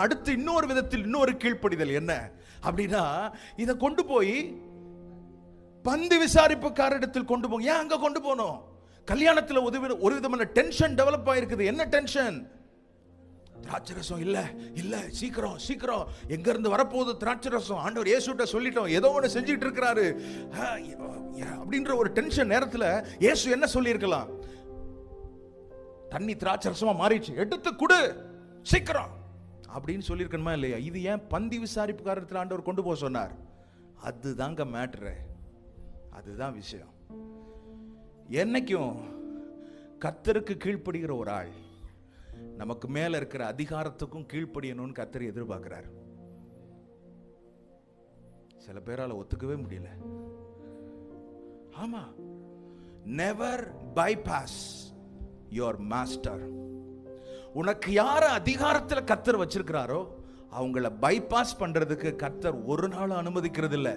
அடுத்து இன்னொரு விதத்தில் இன்னொரு கீழ்ப்படிதல் என்ன அப்படின்னா, இதை கொண்டு போய் பந்தி விசாரிப்புக்காரிடத்தில் கொண்டு போங்க. ஏன் அங்க கொண்டு போனோம்? கல்யாணத்தில் ஒரு விதமான டென்ஷன் டெவலப் ஆயிருக்குது. என்ன டென்ஷன்? திராட்சரசம் இல்ல இல்ல, சீக்கிரம் சீக்கிரம், எங்க இருந்து வரப்போகுது திராட்சரசம்? ஆண்டவர் இயேசுட்ட சொல்லிட்டோம், ஏதோ ஒன்று செஞ்சுட்டு இருக்கிறாரு அப்படின்ற ஒரு டென்ஷன் நேரத்தில் இயேசு என்ன சொல்லி இருக்கலாம்? தண்ணி திராட்சரசமா மாறிடுச்சு, எடுத்து குடு சீக்கிரம் அப்படின்னு சொல்லியிருக்கணுமா இல்லையா? இது ஏன் பந்தி விசாரிப்புக்காரத்தில் ஆண்டவர் கொண்டு போக சொன்னார்? அதுதாங்க மேட்ரு, அதுதான் விஷயம். என்னைக்கும் கர்த்தருக்கு கீழ்ப்படுகிற ஒரு ஆள் நமக்கு மேல இருக்கிற அதிகாரத்துக்கும் கீழ்ப்படியணும்னு கர்த்தர் எதிர்பார்க்கிறார். சில பேரால ஒத்துக்கவே முடியல. ஆமா, நெவர் பைபாஸ் யுவர் மாஸ்டர். உனக்கு யார அதிகாரத்தில் கர்த்தர் வச்சிருக்கிறாரோ அவங்கள பைபாஸ் பண்றதுக்கு கர்த்தர் ஒரு நாள் அனுமதிக்கிறது இல்லை.